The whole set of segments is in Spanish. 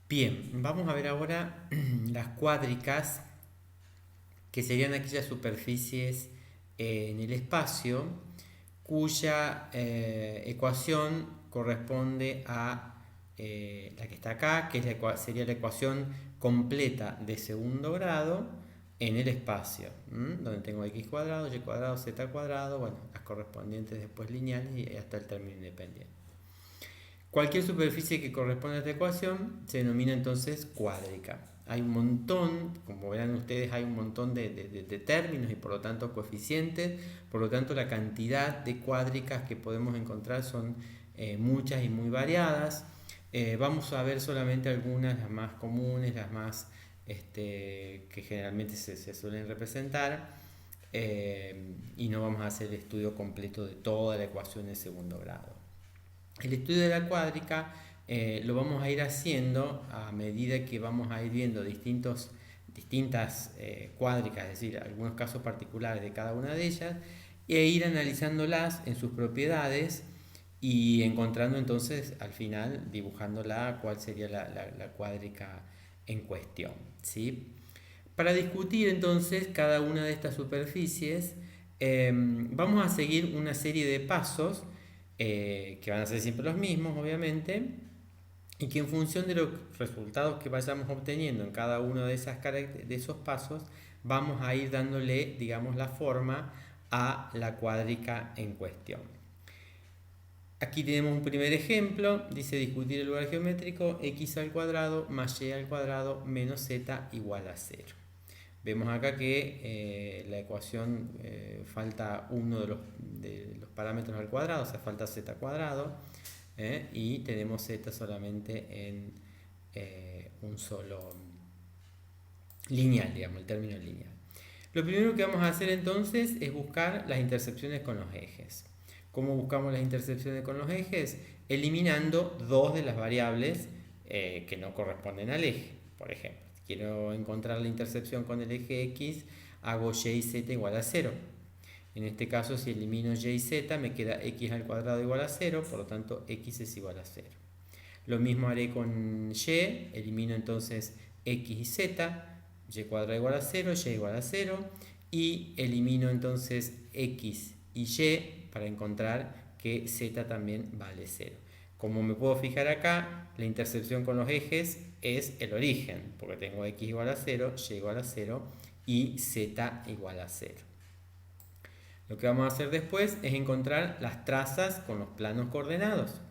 Bien, vamos a ver ahora las cuádricas, que serían aquellas superficies en el espacio cuya ecuación corresponde a la que está acá, que es sería la ecuación completa de segundo grado en el espacio, donde tengo x cuadrado, y cuadrado, z cuadrado, bueno, las correspondientes después lineales y hasta el término independiente. Cualquier superficie que corresponda a esta ecuación se denomina entonces cuádrica. Hay un montón, como verán ustedes, hay un montón de términos y por lo tanto coeficientes, por lo tanto la cantidad de cuádricas que podemos encontrar son muchas y muy variadas. Vamos a ver solamente algunas, las más comunes, las más que generalmente se suelen representar, y no vamos a hacer el estudio completo de toda la ecuación de segundo grado. El estudio de la cuádrica lo vamos a ir haciendo a medida que vamos a ir viendo distintas cuádricas, es decir, algunos casos particulares de cada una de ellas, e ir analizándolas en sus propiedades y encontrando entonces al final, dibujándola, cuál sería la cuádrica en cuestión, ¿sí? Para discutir entonces cada una de estas superficies, vamos a seguir una serie de pasos que van a ser siempre los mismos, obviamente, y que en función de los resultados que vayamos obteniendo en cada uno de esos pasos, vamos a ir dándole, digamos, la forma a la cuádrica en cuestión. Aquí tenemos un primer ejemplo, dice discutir el lugar geométrico x al cuadrado más y al cuadrado menos z igual a 0. Vemos acá que la ecuación falta uno de los parámetros al cuadrado, o sea, falta z cuadrado, y tenemos z solamente en un solo lineal, digamos, el término lineal. Lo primero que vamos a hacer entonces es buscar las intersecciones con los ejes. ¿Cómo buscamos las intersecciones con los ejes? Eliminando dos de las variables que no corresponden al eje. Por ejemplo, quiero encontrar la intersección con el eje x, hago y y z igual a 0. En este caso, si elimino y y z, me queda x al cuadrado igual a 0, por lo tanto x es igual a 0. Lo mismo haré con y, elimino entonces x y z, y cuadrado igual a 0, y igual a 0, y elimino entonces x y y para encontrar que z también vale 0. Como me puedo fijar acá, la intersección con los ejes es el origen, porque tengo x igual a 0, y igual a 0 y z igual a 0. Lo que vamos a hacer después es encontrar las trazas con los planos coordenados.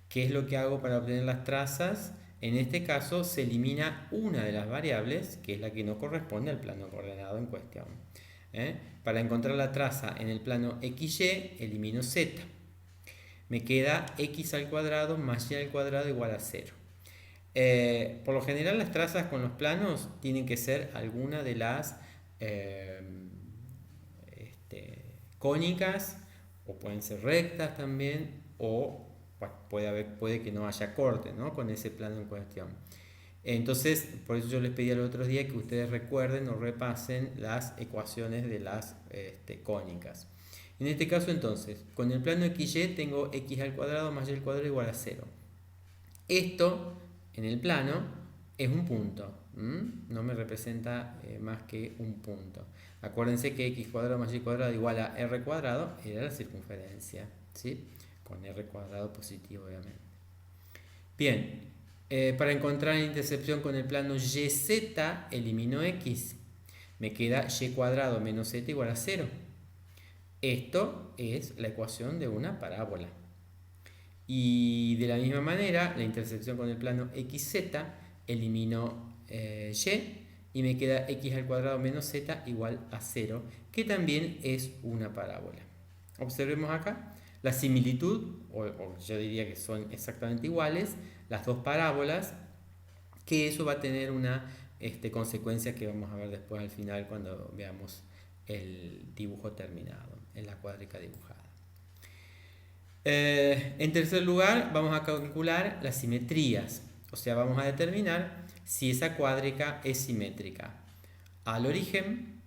¿Qué es lo que hago para obtener las trazas? En este caso se elimina una de las variables, que es la que no corresponde al plano coordenado en cuestión. Para encontrar la traza en el plano XY, elimino z. Me queda x al cuadrado más y al cuadrado igual a 0. Por lo general las trazas con los planos tienen que ser alguna de las cónicas, o pueden ser rectas también, o puede que no haya corte, ¿no?, con ese plano en cuestión. Entonces, por eso yo les pedí el otro día que ustedes recuerden o repasen las ecuaciones de las cónicas. En este caso, entonces, con el plano XY tengo x al cuadrado más y al cuadrado igual a 0. Esto, en el plano, es un punto. No me representa más que un punto. Acuérdense que x cuadrado más y cuadrado igual a r cuadrado era la circunferencia, ¿sí?, con r cuadrado positivo, obviamente. Bien, para encontrar la intersección con el plano YZ, elimino x. Me queda y cuadrado menos z igual a 0. Esto es la ecuación de una parábola. Y de la misma manera, la intersección con el plano XZ, elimino y me queda x al cuadrado menos z igual a 0, que también es una parábola. Observemos acá la similitud, o yo diría que son exactamente iguales, las dos parábolas, que eso va a tener una consecuencia que vamos a ver después al final cuando veamos el dibujo terminado, en la cuádrica dibujada. En tercer lugar, vamos a calcular las simetrías, o sea, vamos a determinar si esa cuádrica es simétrica al origen,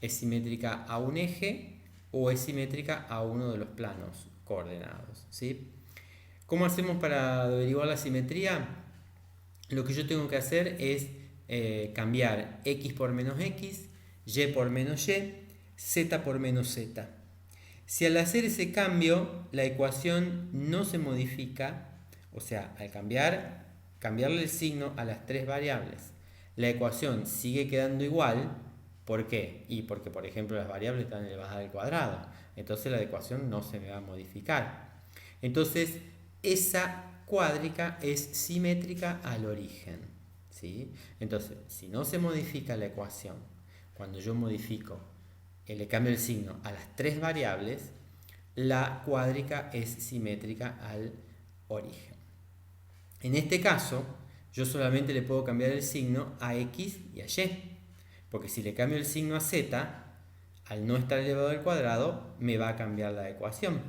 es simétrica a un eje o es simétrica a uno de los planos coordenados, ¿sí? ¿Cómo hacemos para averiguar la simetría? lo que yo tengo que hacer es cambiar x por menos x, y por menos y, z por menos z. Si al hacer ese cambio la ecuación no se modifica, o sea, al cambiarle el signo a las tres variables, la ecuación sigue quedando igual. ¿Por qué? Y porque, por ejemplo, las variables están elevadas al cuadrado. Entonces la ecuación no se me va a modificar. Entonces, esa cuádrica es simétrica al origen. ¿Sí? Entonces, si no se modifica la ecuación, cuando yo modifico, le cambio el signo a las tres variables, la cuádrica es simétrica al origen. En este caso, yo solamente le puedo cambiar el signo a x y a y. Porque si le cambio el signo a z, al no estar elevado al cuadrado, me va a cambiar la ecuación.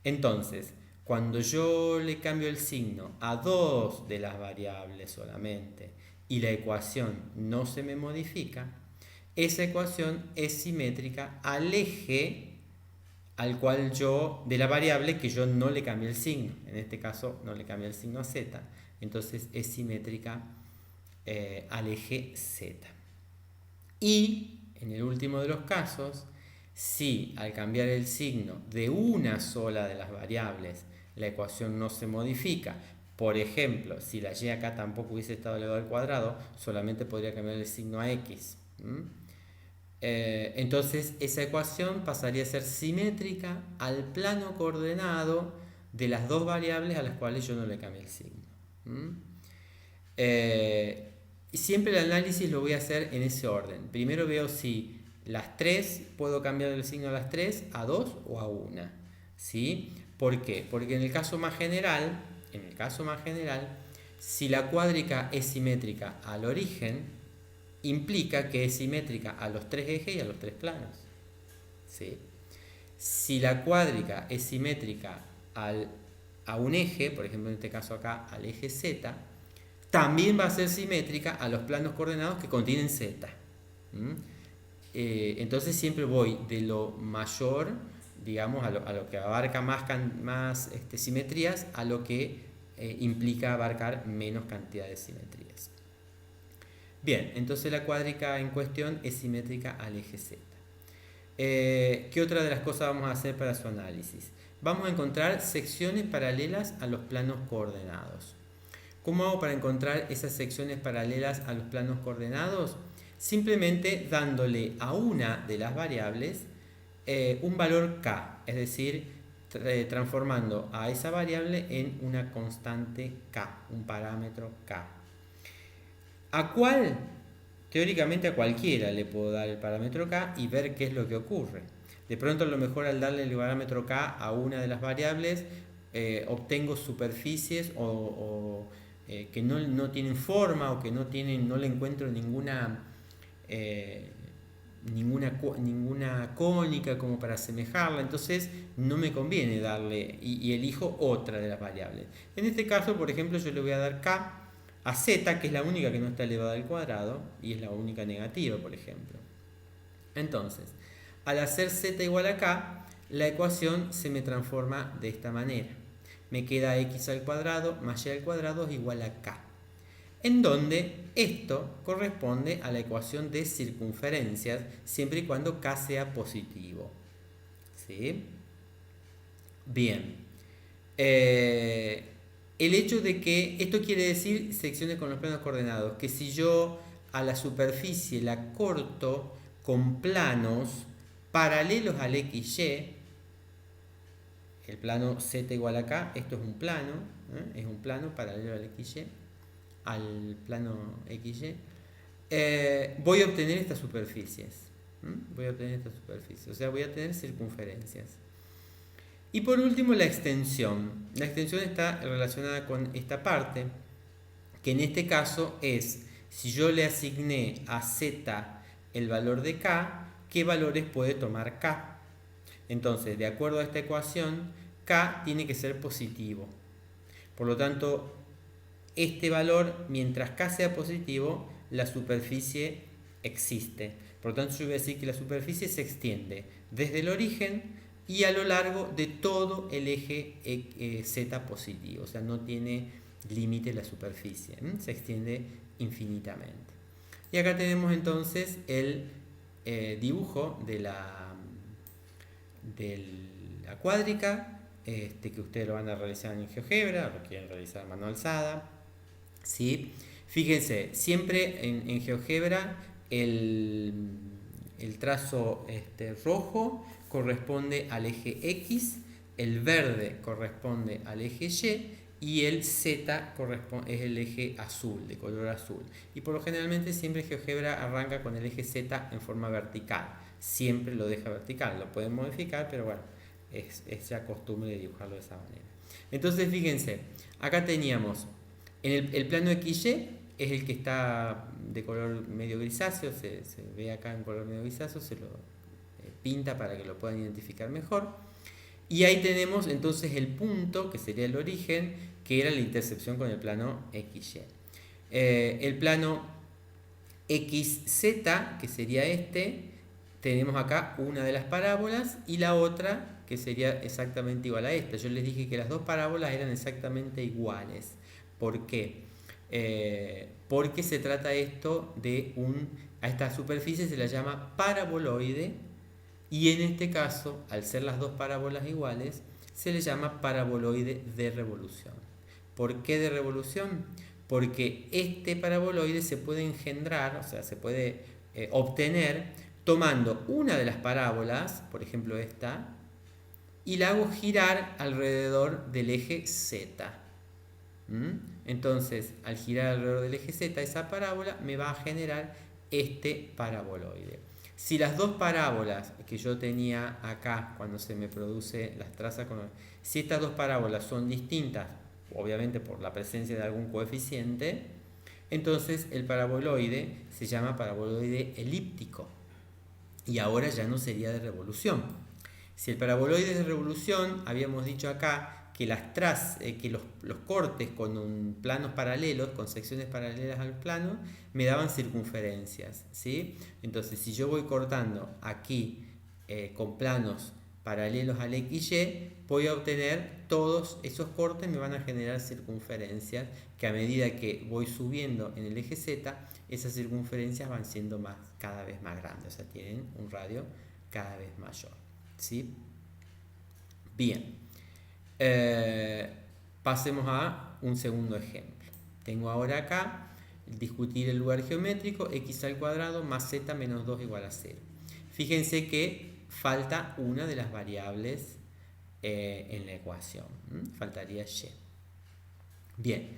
Entonces, cuando yo le cambio el signo a dos de las variables solamente y la ecuación no se me modifica, esa ecuación es simétrica al eje al cual de la variable que yo no le cambié el signo. En este caso no le cambié el signo a z, entonces es simétrica al eje z. Y en el último de los casos, si al cambiar el signo de una sola de las variables la ecuación no se modifica, por ejemplo, si la y acá tampoco hubiese estado elevado al cuadrado, solamente podría cambiar el signo a x. Entonces esa ecuación pasaría a ser simétrica al plano coordenado de las dos variables a las cuales yo no le cambié el signo. Siempre el análisis lo voy a hacer en ese orden. Primero veo si las tres puedo cambiar el signo a las 3, a 2 o a 1. ¿Sí? ¿Por qué? Porque en el caso más general, si la cuádrica es simétrica al origen, implica que es simétrica a los tres ejes y a los tres planos. ¿Sí? Si la cuádrica es simétrica a un eje, por ejemplo en este caso acá al eje z, también va a ser simétrica a los planos coordenados que contienen z. Entonces siempre voy de lo mayor, digamos, a lo que abarca más simetrías, a lo que implica abarcar menos cantidad de simetrías. Bien, entonces la cuádrica en cuestión es simétrica al eje z. ¿Qué otra de las cosas vamos a hacer para su análisis? Vamos a encontrar secciones paralelas a los planos coordenados. ¿Cómo hago para encontrar esas secciones paralelas a los planos coordenados? Simplemente dándole a una de las variables un valor k, es decir, transformando a esa variable en una constante k, un parámetro k. ¿A cuál? Teóricamente a cualquiera le puedo dar el parámetro k y ver qué es lo que ocurre. De pronto a lo mejor al darle el parámetro k a una de las variables obtengo superficies que no tienen forma o que no le encuentro ninguna cónica como para asemejarla, entonces no me conviene darle y elijo otra de las variables. En este caso, por ejemplo, yo le voy a dar k a z, que es la única que no está elevada al cuadrado y es la única negativa, por ejemplo. Entonces, al hacer z igual a k, la ecuación se me transforma de esta manera. Me queda x al cuadrado más y al cuadrado es igual a k, en donde esto corresponde a la ecuación de circunferencias siempre y cuando k sea positivo. ¿Sí? Bien. El hecho de que esto quiere decir secciones con los planos coordenados, que si yo a la superficie la corto con planos paralelos al XY, el plano z igual a k, esto es un plano, es un plano paralelo al XY, al plano XY, voy a obtener estas superficies. O sea, voy a tener circunferencias. Y por último, la extensión. La extensión está relacionada con esta parte, que en este caso es, si yo le asigné a z el valor de k, ¿qué valores puede tomar k? Entonces, de acuerdo a esta ecuación, k tiene que ser positivo. Por lo tanto, este valor, mientras k sea positivo, la superficie existe. Por lo tanto, yo voy a decir que la superficie se extiende desde el origen y a lo largo de todo el eje z positivo. O sea, no tiene límite de la superficie, se extiende infinitamente. Y acá tenemos entonces el dibujo de la cuádrica, que ustedes lo van a realizar en GeoGebra, lo quieren realizar a mano alzada, ¿sí? Fíjense, siempre en GeoGebra el trazo rojo corresponde al eje X, el verde corresponde al eje Y y el Z es el eje azul, de color azul. Y por lo generalmente siempre GeoGebra arranca con el eje Z en forma vertical. Siempre lo deja vertical, lo pueden modificar, pero bueno, es ya costumbre de dibujarlo de esa manera. Entonces fíjense, acá teníamos en el plano XY, es el que está de color medio grisáceo, se ve acá en color medio grisáceo, se lo pinta para que lo puedan identificar mejor. Y ahí tenemos entonces el punto, que sería el origen, que era la intersección con el plano XY. El plano XZ, que sería tenemos acá una de las parábolas y la otra que sería exactamente igual a esta. Yo les dije que las dos parábolas eran exactamente iguales. ¿Por qué? Porque se trata esto de a esta superficie se la llama paraboloide, y en este caso, al ser las dos parábolas iguales, se le llama paraboloide de revolución. ¿Por qué de revolución? Porque este paraboloide se puede engendrar, o sea, se puede obtener tomando una de las parábolas, por ejemplo esta, y la hago girar alrededor del eje Z. Entonces, al girar alrededor del eje Z, esa parábola me va a generar este paraboloide. Si las dos parábolas que yo tenía acá, cuando se me produce las trazas, si estas dos parábolas son distintas, obviamente por la presencia de algún coeficiente, entonces el paraboloide se llama paraboloide elíptico. Y ahora ya no sería de revolución. Si el paraboloide es de revolución, habíamos dicho acá que los cortes con planos paralelos, con secciones paralelas al plano, me daban circunferencias, ¿sí? Entonces, si yo voy cortando aquí con planos paralelos al XY, voy a obtener todos esos cortes, me van a generar circunferencias que a medida que voy subiendo en el eje Z, esas circunferencias van siendo cada vez más grandes, o sea, tienen un radio cada vez mayor, ¿sí? Bien. Pasemos a un segundo ejemplo. Tengo ahora acá discutir el lugar geométrico, x al cuadrado más z menos 2 igual a 0. Fíjense que falta una de las variables en la ecuación. Faltaría y. Bien,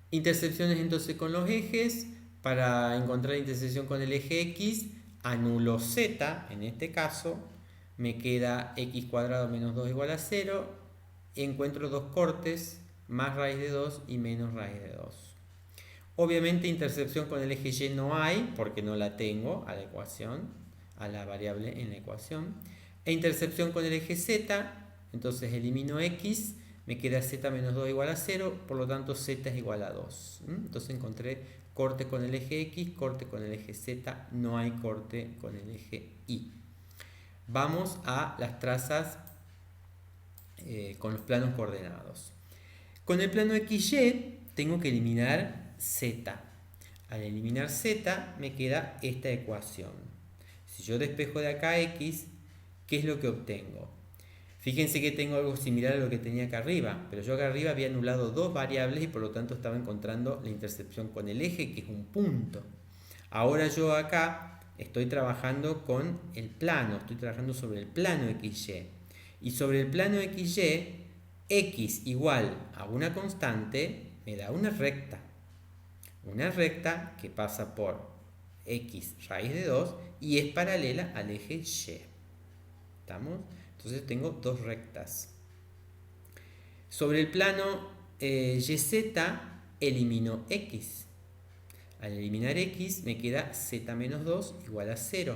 intersecciones entonces con los ejes. Para encontrar intersección con el eje x, anulo z, en este caso, me queda x cuadrado menos 2 igual a 0. Encuentro dos cortes, más raíz de 2 y menos raíz de 2. Obviamente intersección con el eje y no hay, porque no la tengo a la ecuación, a la variable en la ecuación. E intersección con el eje z, entonces elimino x, me queda z menos 2 igual a 0, por lo tanto z es igual a 2. Entonces encontré corte con el eje x, corte con el eje z, no hay corte con el eje y. Vamos a las trazas con los planos coordenados. Con el plano XY tengo que eliminar z. Al eliminar z me queda esta ecuación. Si yo despejo de acá x, ¿qué es lo que obtengo? Fíjense que tengo algo similar a lo que tenía acá arriba, pero yo acá arriba había anulado dos variables y por lo tanto estaba encontrando la intersección con el eje, que es un punto. Ahora yo acá estoy trabajando con el plano, estoy trabajando sobre el plano XY. Y sobre el plano XY, x igual a una constante me da una recta. Una recta que pasa por x raíz de 2 y es paralela al eje y. ¿Estamos? Entonces tengo dos rectas. Sobre el plano YZ elimino x. Al eliminar x me queda z menos 2 igual a 0.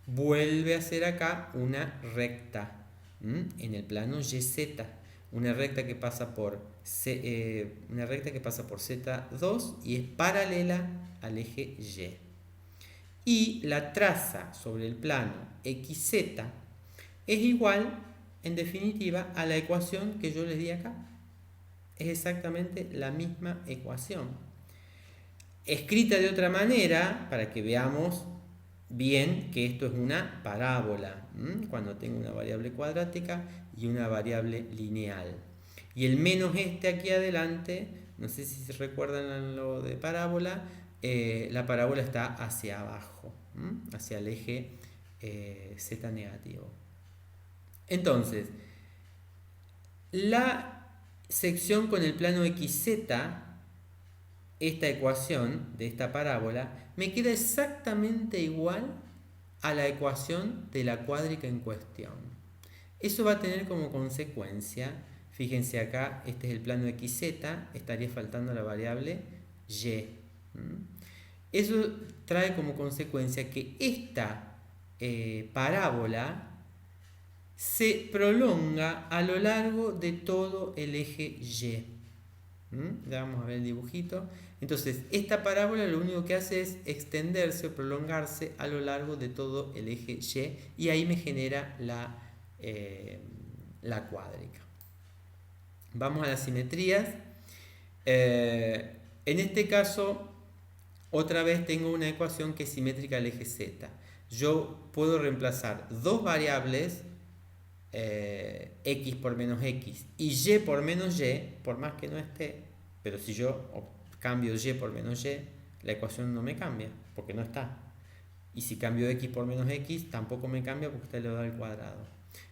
Vuelve a ser acá una recta en el plano YZ. Una recta que pasa por Z2 y es paralela al eje Y. Y la traza sobre el plano XZ es igual, en definitiva, a la ecuación que yo les di acá. es exactamente la misma ecuación. Escrita de otra manera, para que veamos bien que esto es una parábola, cuando tengo una variable cuadrática y una variable lineal. Y el menos este aquí adelante, no sé si se recuerdan lo de parábola, la parábola está hacia abajo, hacia el eje z negativo. Entonces, la sección con el plano xz, esta ecuación de esta parábola, me queda exactamente igual a la ecuación de la cuádrica en cuestión. Eso va a tener como consecuencia, fíjense acá, este es el plano xz, estaría faltando la variable y. Eso trae como consecuencia que esta parábola se prolonga a lo largo de todo el eje Y. Ya vamos a ver el dibujito. Entonces, esta parábola lo único que hace es extenderse o prolongarse a lo largo de todo el eje Y, y ahí me genera la cuádrica. Vamos a las simetrías. En este caso, otra vez tengo una ecuación que es simétrica al eje Z. Yo puedo reemplazar dos variables, x por menos x y y por menos y, por más que no esté, pero si yo cambio y por menos y, la ecuación no me cambia, porque no está. Y si cambio x por menos x, tampoco me cambia porque está elevado al cuadrado.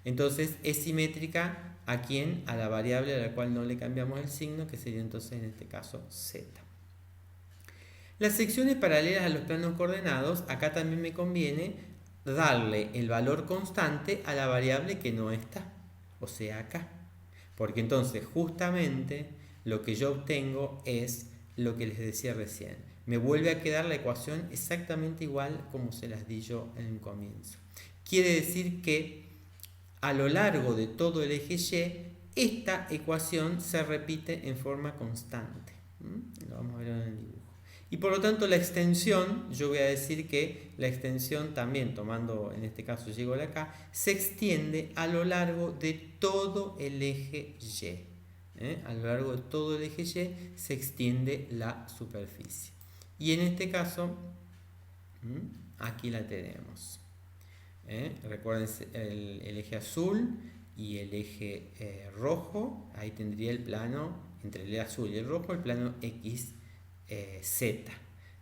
Entonces es simétrica a quién, a la variable a la cual no le cambiamos el signo, que sería entonces en este caso z. Las secciones paralelas a los planos coordenados, acá también me conviene darle el valor constante a la variable que no está, o sea acá. Porque entonces justamente lo que yo obtengo es lo que les decía recién. Me vuelve a quedar la ecuación exactamente igual como se las di yo en el comienzo. Quiere decir que a lo largo de todo el eje Y, esta ecuación se repite en forma constante. Lo vamos a ver en el dibujo. Y por lo tanto la extensión, yo voy a decir que la extensión también, tomando en este caso llego de acá, se extiende a lo largo de todo el eje Y. A lo largo de todo el eje Y se extiende la superficie. Y en este caso, aquí la tenemos. Recuerden el eje azul y el eje rojo, ahí tendría el plano, entre el azul y el rojo, el plano XZ.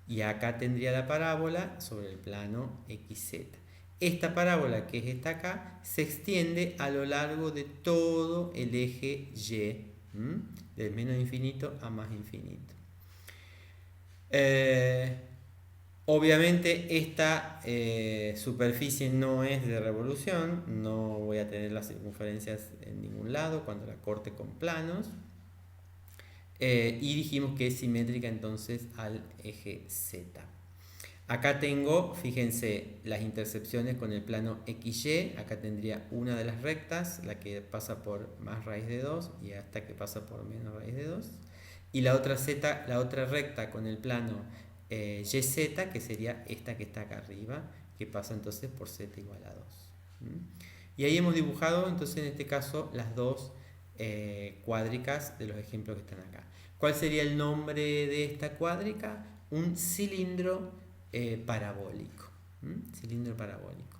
Y acá tendría la parábola sobre el plano XZ. Esta parábola, que es esta acá, se extiende a lo largo de todo el eje Y, de menos infinito a más infinito. Obviamente esta superficie no es de revolución, no voy a tener las circunferencias en ningún lado cuando la corte con planos. Y dijimos que es simétrica entonces al eje Z. Acá tengo, fíjense, las intercepciones con el plano XY. Acá tendría una de las rectas, la que pasa por más raíz de 2 y hasta que pasa por menos raíz de 2. Y la otra Z, la otra recta con el plano YZ, que sería esta que está acá arriba, que pasa entonces por Z igual a 2. Y ahí hemos dibujado entonces en este caso las dos cuádricas de los ejemplos que están acá. ¿Cuál sería el nombre de esta cuádrica? Un cilindro parabólico. Cilindro parabólico.